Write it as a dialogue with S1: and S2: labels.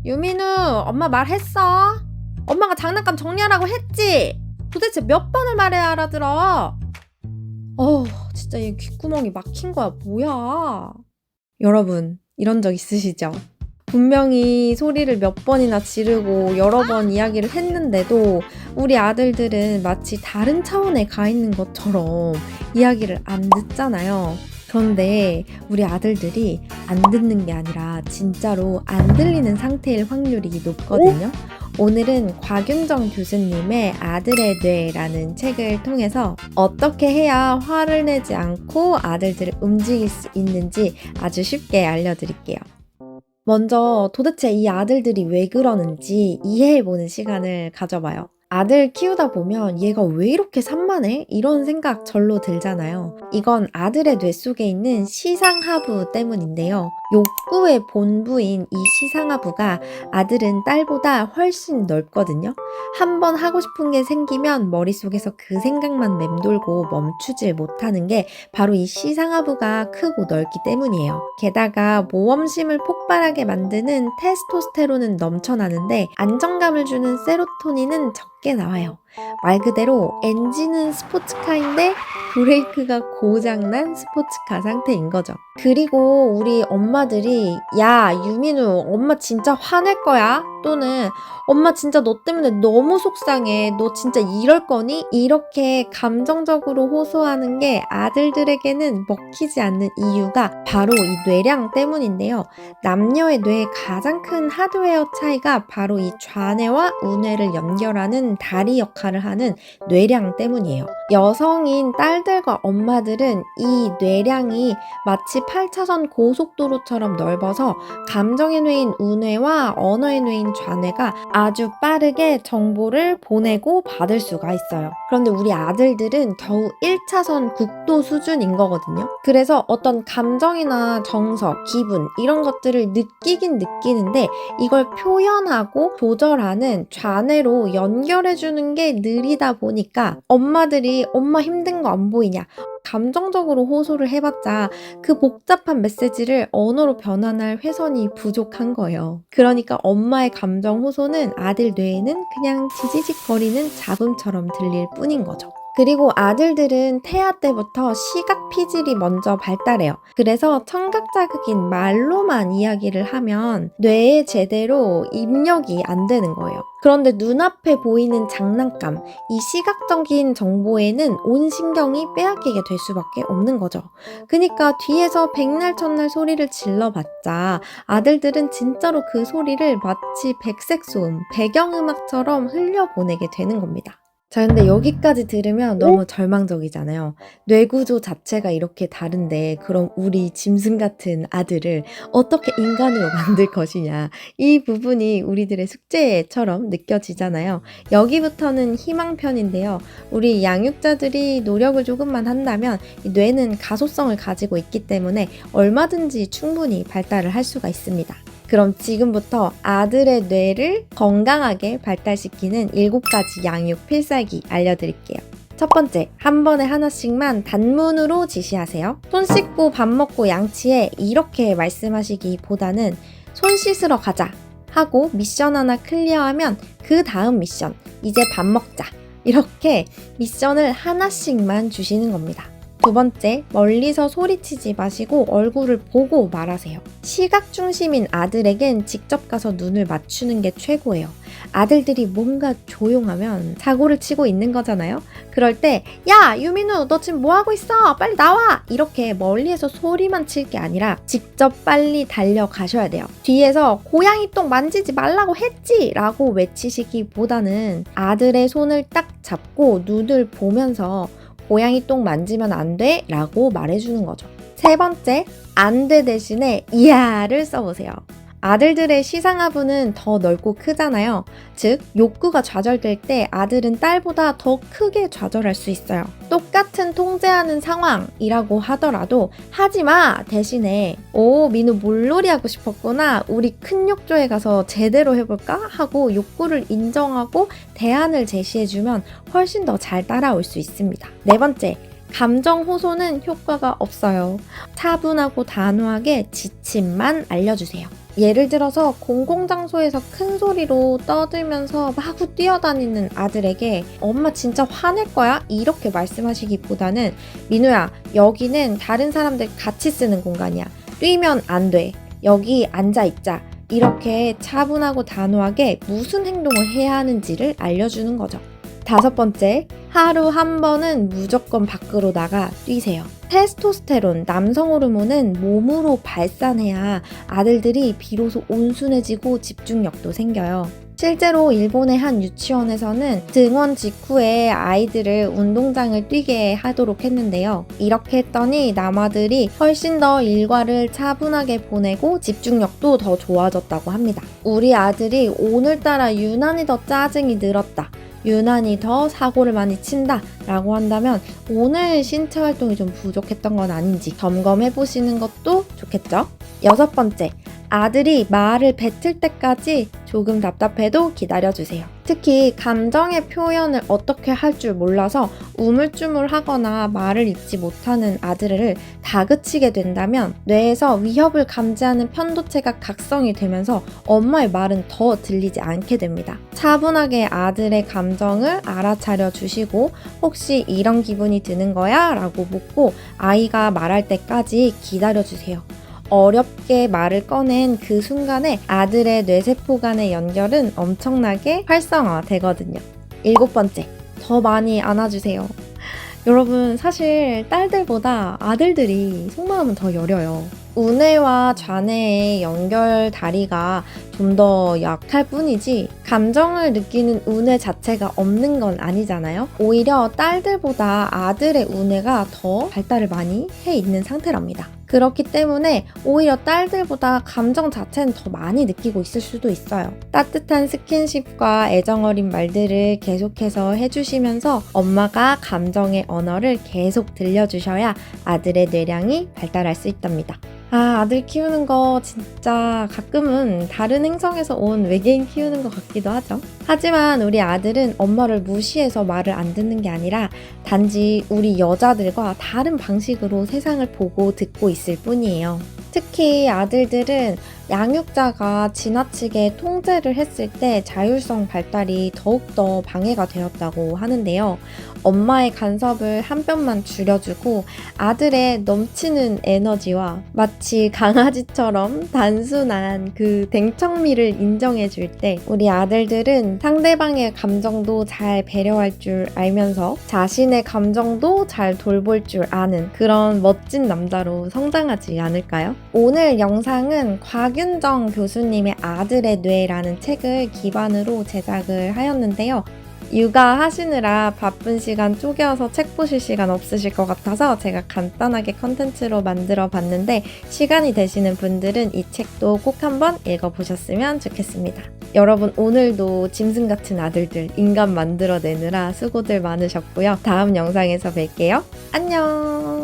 S1: 유민우, 엄마 말했어? 엄마가 장난감 정리하라고 했지? 도대체 몇 번을 말해야 알아들어? 진짜 얘 귓구멍이 막힌 거야, 뭐야? 여러분, 이런 적 있으시죠? 분명히 소리를 몇 번이나 지르고 여러 번 이야기를 했는데도 우리 아들들은 마치 다른 차원에 가 있는 것처럼 이야기를 안 듣잖아요. 그런데 우리 아들들이 안 듣는 게 아니라 진짜로 안 들리는 상태일 확률이 높거든요. 오늘은 곽윤정 교수님의 아들의 뇌라는 책을 통해서 어떻게 해야 화를 내지 않고 아들들을 움직일 수 있는지 아주 쉽게 알려드릴게요. 먼저 도대체 이 아들들이 왜 그러는지 이해해보는 시간을 가져봐요. 아들 키우다 보면 얘가 왜 이렇게 산만해? 이런 생각 절로 들잖아요. 이건 아들의 뇌 속에 있는 시상하부 때문인데요. 욕구의 본부인 이 시상하부가 아들은 딸보다 훨씬 넓거든요. 한번 하고 싶은 게 생기면 머릿속에서 그 생각만 맴돌고 멈추질 못하는 게 바로 이 시상하부가 크고 넓기 때문이에요. 게다가 모험심을 폭발하게 만드는 테스토스테론은 넘쳐나는데 안정감을 주는 세로토닌은 적게 나와요. 말 그대로 엔진은 스포츠카인데 브레이크가 고장난 스포츠카 상태인 거죠. 그리고 우리 엄마들이 야 유민우 엄마 진짜 화낼 거야 또는 엄마 진짜 너 때문에 너무 속상해 너 진짜 이럴 거니? 이렇게 감정적으로 호소하는 게 아들들에게는 먹히지 않는 이유가 바로 이 뇌량 때문인데요. 남녀의 뇌의 가장 큰 하드웨어 차이가 바로 이 좌뇌와 우뇌를 연결하는 다리 역할을 하는 뇌량 때문이에요. 여성인 딸들과 엄마들은 이 뇌량이 마치 8차선 고속도로처럼 넓어서 감정의 뇌인 우뇌와 언어의 뇌인 좌뇌가 아주 빠르게 정보를 보내고 받을 수가 있어요. 그런데 우리 아들들은 겨우 1차선 국도 수준인 거거든요. 그래서 어떤 감정이나 정서, 기분 이런 것들을 느끼긴 느끼는데 이걸 표현하고 조절하는 좌뇌로 연결해주는 게 느리다 보니까 엄마들이 엄마 힘든 거 안 보이냐 감정적으로 호소를 해봤자 그 복잡한 메시지를 언어로 변환할 회선이 부족한 거예요. 그러니까 엄마의 감정 호소는 아들 뇌에는 그냥 지지직거리는 잡음처럼 들릴 뿐인 거죠. 그리고 아들들은 태아 때부터 시각 피질이 먼저 발달해요. 그래서 청각 자극인 말로만 이야기를 하면 뇌에 제대로 입력이 안 되는 거예요. 그런데 눈앞에 보이는 장난감, 이 시각적인 정보에는 온 신경이 빼앗기게 될 수밖에 없는 거죠. 그러니까 뒤에서 백날 첫날 소리를 질러봤자 아들들은 진짜로 그 소리를 마치 백색 소음, 배경음악처럼 흘려보내게 되는 겁니다. 자, 근데 여기까지 들으면 너무 절망적이잖아요. 뇌구조 자체가 이렇게 다른데 그럼 우리 짐승 같은 아들을 어떻게 인간으로 만들 것이냐. 이 부분이 우리들의 숙제처럼 느껴지잖아요. 여기부터는 희망편인데요. 우리 양육자들이 노력을 조금만 한다면 이 뇌는 가소성을 가지고 있기 때문에 얼마든지 충분히 발달을 할 수가 있습니다. 그럼 지금부터 아들의 뇌를 건강하게 발달시키는 7가지 양육 필살기 알려드릴게요. 첫 번째, 한 번에 하나씩만 단문으로 지시하세요. 손 씻고 밥 먹고 양치해 이렇게 말씀하시기보다는 손 씻으러 가자 하고 미션 하나 클리어하면 그 다음 미션, 이제 밥 먹자. 이렇게 미션을 하나씩만 주시는 겁니다. 두 번째, 멀리서 소리치지 마시고 얼굴을 보고 말하세요. 시각 중심인 아들에겐 직접 가서 눈을 맞추는 게 최고예요. 아들들이 뭔가 조용하면 사고를 치고 있는 거잖아요. 그럴 때 야 유민우 너 지금 뭐하고 있어? 빨리 나와! 이렇게 멀리에서 소리만 칠 게 아니라 직접 빨리 달려가셔야 돼요. 뒤에서 고양이 똥 만지지 말라고 했지! 라고 외치시기보다는 아들의 손을 딱 잡고 눈을 보면서 고양이 똥 만지면 안 돼 라고 말해주는 거죠. 세 번째, 안 돼 대신에 이야를 써보세요. 아들들의 시상하부는 더 넓고 크잖아요. 즉, 욕구가 좌절될 때 아들은 딸보다 더 크게 좌절할 수 있어요. 똑같은 통제하는 상황이라고 하더라도 하지마 대신에 오 민우 물놀이 하고 싶었구나 우리 큰 욕조에 가서 제대로 해볼까? 하고 욕구를 인정하고 대안을 제시해주면 훨씬 더 잘 따라올 수 있습니다. 네 번째, 감정 호소는 효과가 없어요. 차분하고 단호하게 지침만 알려주세요. 예를 들어서 공공장소에서 큰 소리로 떠들면서 마구 뛰어다니는 아들에게 엄마 진짜 화낼 거야? 이렇게 말씀하시기보다는 민우야, 여기는 다른 사람들 같이 쓰는 공간이야. 뛰면 안 돼. 여기 앉아 있자. 이렇게 차분하고 단호하게 무슨 행동을 해야 하는지를 알려주는 거죠. 5번째, 하루 한 번은 무조건 밖으로 나가 뛰세요. 테스토스테론, 남성 호르몬은 몸으로 발산해야 아들들이 비로소 온순해지고 집중력도 생겨요. 실제로 일본의 한 유치원에서는 등원 직후에 아이들을 운동장을 뛰게 하도록 했는데요. 이렇게 했더니 남아들이 훨씬 더 일과를 차분하게 보내고 집중력도 더 좋아졌다고 합니다. 우리 아들이 오늘따라 유난히 더 짜증이 늘었다. 유난히 더 사고를 많이 친다 라고 한다면 오늘 신체 활동이 좀 부족했던 건 아닌지 점검해 보시는 것도 좋겠죠? 6번째, 아들이 말을 뱉을 때까지 조금 답답해도 기다려주세요. 특히 감정의 표현을 어떻게 할 줄 몰라서 우물쭈물하거나 말을 잇지 못하는 아들을 다그치게 된다면 뇌에서 위협을 감지하는 편도체가 각성이 되면서 엄마의 말은 더 들리지 않게 됩니다. 차분하게 아들의 감정을 알아차려 주시고 혹시 이런 기분이 드는 거야? 라고 묻고 아이가 말할 때까지 기다려주세요. 어렵게 말을 꺼낸 그 순간에 아들의 뇌세포 간의 연결은 엄청나게 활성화되거든요. 7번째, 더 많이 안아주세요. 여러분, 사실 딸들보다 아들들이 속마음은 더 여려요. 우뇌와 좌뇌의 연결 다리가 좀 더 약할 뿐이지 감정을 느끼는 우뇌 자체가 없는 건 아니잖아요. 오히려 딸들보다 아들의 우뇌가 더 발달을 많이 해 있는 상태랍니다. 그렇기 때문에 오히려 딸들보다 감정 자체는 더 많이 느끼고 있을 수도 있어요. 따뜻한 스킨십과 애정어린 말들을 계속해서 해주시면서 엄마가 감정의 언어를 계속 들려주셔야 아들의 뇌량이 발달할 수 있답니다. 아들 키우는 거 진짜 가끔은 다른 행성에서 온 외계인 키우는 것 같기도 하죠. 하지만 우리 아들은 엄마를 무시해서 말을 안 듣는 게 아니라 단지 우리 여자들과 다른 방식으로 세상을 보고 듣고 있을 뿐이에요. 특히 아들들은 양육자가 지나치게 통제를 했을 때 자율성 발달이 더욱더 방해가 되었다고 하는데요. 엄마의 간섭을 한 뼘만 줄여주고 아들의 넘치는 에너지와 마치 강아지처럼 단순한 그 댕청미를 인정해줄 때 우리 아들들은 상대방의 감정도 잘 배려할 줄 알면서 자신의 감정도 잘 돌볼 줄 아는 그런 멋진 남자로 성장하지 않을까요? 오늘 영상은 곽윤정 교수님의 아들의 뇌라는 책을 기반으로 제작을 하였는데요. 육아하시느라 바쁜 시간 쪼개서 책 보실 시간 없으실 것 같아서 제가 간단하게 컨텐츠로 만들어 봤는데 시간이 되시는 분들은 이 책도 꼭 한번 읽어보셨으면 좋겠습니다. 여러분, 오늘도 짐승 같은 아들들 인간 만들어내느라 수고들 많으셨고요. 다음 영상에서 뵐게요. 안녕!